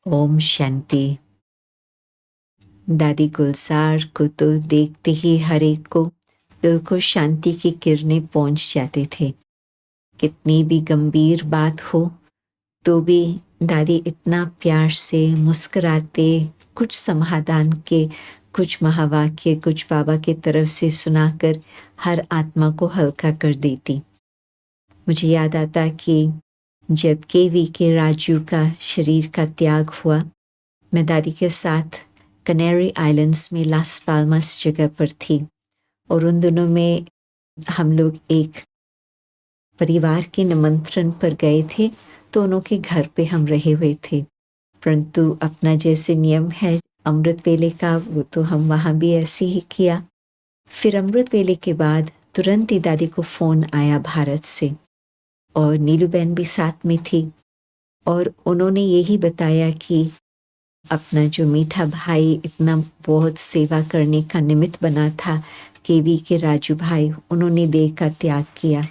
ओम शांति। दादी गुलजार को तो देखते ही हर एक को दिल को शांति की किरणें पहुंच जाते थे। कितनी भी गंभीर बात हो तो भी दादी इतना प्यार से मुस्कुराते, कुछ समाधान के, कुछ महावाक्य, कुछ बाबा की तरफ से सुनाकर हर आत्मा को हल्का कर देती। मुझे याद आता कि जब केवी के राजू का शरीर का त्याग हुआ, मैं दादी के साथ कनेरी आइलैंड्स में लास पाल्मास जगह पर थी और उन दिनों में हम लोग एक परिवार के निमंत्रण पर गए थे, तो उनके घर पे हम रहे हुए थे। परंतु अपना जैसे नियम है अमृत वेले का, वो तो हम वहाँ भी ऐसे ही किया। फिर अमृत वेले के बाद तुरंत ही दादी को फ़ोन आया भारत से और नीलू बहन भी साथ में थी और उन्होंने यही बताया कि अपना जो मीठा भाई इतना बहुत सेवा करने का निमित्त बना था, केवी के राजू भाई, उन्होंने देह का त्याग किया।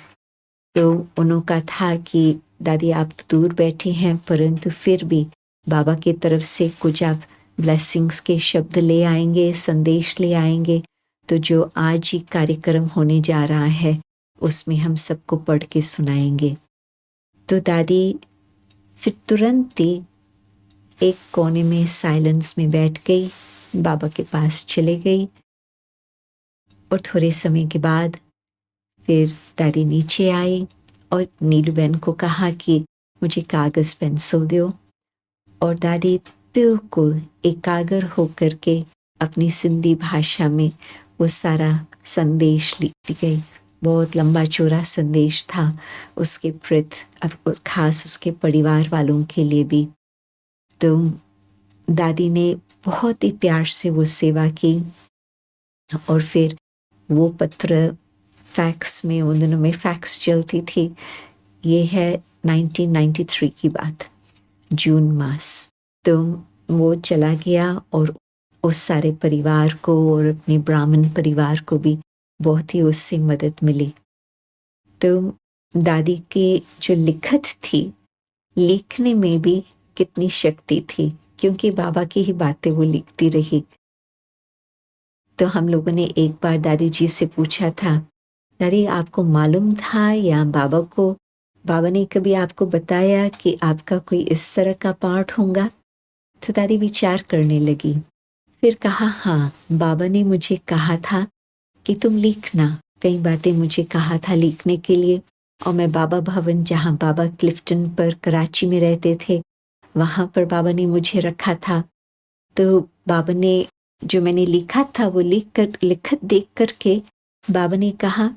तो उनका था कि दादी आप तो दूर बैठे हैं, परंतु फिर भी बाबा की तरफ से कुछ आप ब्लेसिंग्स के शब्द ले आएंगे, संदेश ले आएंगे, तो जो आज ही कार्यक्रम होने जा रहा है उसमें हम सबको पढ़ के सुनाएंगे। तो दादी फिर तुरंत ही एक कोने में साइलेंस में बैठ गई, बाबा के पास चले गई और थोड़े समय के बाद फिर दादी नीचे आई और नीलू बहन को कहा कि मुझे कागज़ पेंसिल दो, और दादी बिल्कुल एकाग्र होकर के अपनी सिंधी भाषा में वो सारा संदेश लिखती गई। बहुत लंबा चौड़ा संदेश था उसके प्रति, अब खास उसके परिवार वालों के लिए भी। तो दादी ने बहुत ही प्यार से वो सेवा की और फिर वो पत्र फैक्स में, उन दिनों में फैक्स चलती थी, ये है 1993 की बात, जून मास। तो वो चला गया और उस सारे परिवार को और अपने ब्राह्मण परिवार को भी बहुत ही उससे मदद मिली। तो दादी की जो लिखत थी, लिखने में भी कितनी शक्ति थी, क्योंकि बाबा की ही बातें वो लिखती रही। तो हम लोगों ने एक बार दादी जी से पूछा था, दादी आपको मालूम था या बाबा ने कभी आपको बताया कि आपका कोई इस तरह का पाठ होगा? तो दादी विचार करने लगी, फिर कहा हाँ, बाबा ने मुझे कहा था कि तुम लिखना, कई बातें मुझे कहा था लिखने के लिए। और मैं बाबा भवन, जहाँ बाबा क्लिफ्टन पर कराची में रहते थे, वहाँ पर बाबा ने मुझे रखा था। तो बाबा ने जो मैंने लिखा था वो लिखत देख करके बाबा ने कहा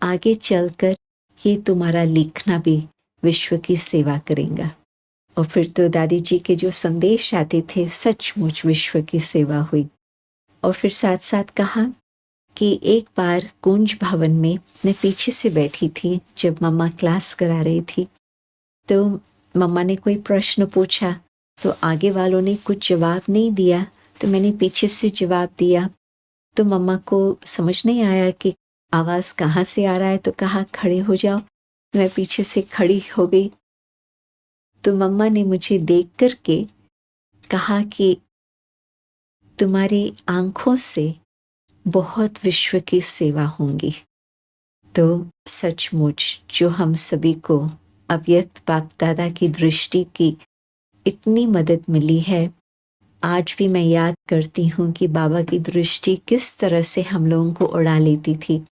आगे चलकर ये तुम्हारा लिखना भी विश्व की सेवा करेगा। और फिर तो दादी जी के जो संदेश आते थे सचमुच विश्व की सेवा हुई। और फिर साथ साथ कहा कि एक बार कुंज भवन में मैं पीछे से बैठी थी जब मम्मा क्लास करा रही थी, तो मम्मा ने कोई प्रश्न पूछा तो आगे वालों ने कुछ जवाब नहीं दिया, तो मैंने पीछे से जवाब दिया। तो मम्मा को समझ नहीं आया कि आवाज़ कहाँ से आ रहा है, तो कहा खड़े हो जाओ। मैं पीछे से खड़ी हो गई। तो मम्मा ने मुझे देख करके कहा कि तुम्हारी आंखों से बहुत विश्व की सेवा होंगी। तो सचमुच जो हम सभी को अव्यक्त बाप दादा की दृष्टि की इतनी मदद मिली है, आज भी मैं याद करती हूँ कि बाबा की दृष्टि किस तरह से हम लोगों को उड़ा लेती थी।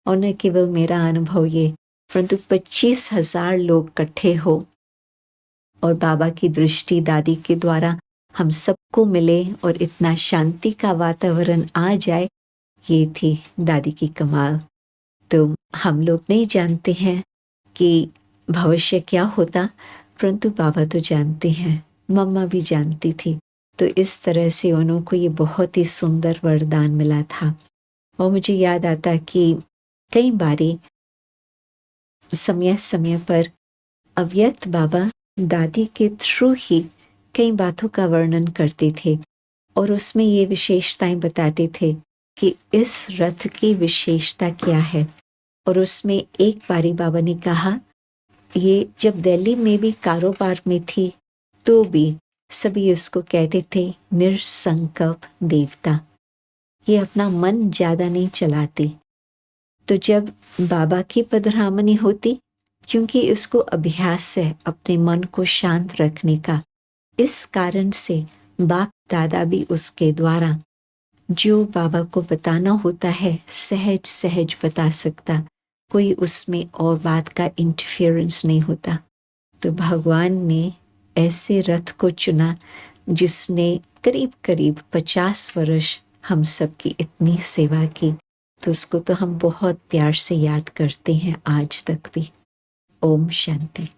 और न केवल मेरा अनुभव ये, परंतु 25,000 लोग इकट्ठे हो और बाबा की दृष्टि दादी के द्वारा हम सबको मिले और इतना शांति का वातावरण आ जाए, ये थी दादी की कमाल। तो हम लोग नहीं जानते हैं कि भविष्य क्या होता, परंतु बाबा तो जानते हैं, मम्मा भी जानती थी। तो इस तरह से उनको ये बहुत ही सुंदर वरदान मिला था। और मुझे याद आता कि कई बारी समय समय पर अव्यक्त बाबा दादी के थ्रू ही कई बातों का वर्णन करते थे और उसमें ये विशेषताएं बताते थे कि इस रथ की विशेषता क्या है। और उसमें एक बारी बाबा ने कहा, ये जब दिल्ली में भी कारोबार में थी तो भी सभी उसको कहते थे निरसंकल्प देवता। ये अपना मन ज़्यादा नहीं चलाते। तो जब बाबा की पधरामनी होती, क्योंकि इसको अभ्यास है अपने मन को शांत रखने का, इस कारण से बाप दादा भी उसके द्वारा जो बाबा को बताना होता है सहज सहज बता सकता, कोई उसमें और बात का इंटरफेरेंस नहीं होता। तो भगवान ने ऐसे रथ को चुना जिसने करीब करीब 50 वर्ष हम सब की इतनी सेवा की, तो उसको तो हम बहुत प्यार से याद करते हैं आज तक भी। ओम शांति।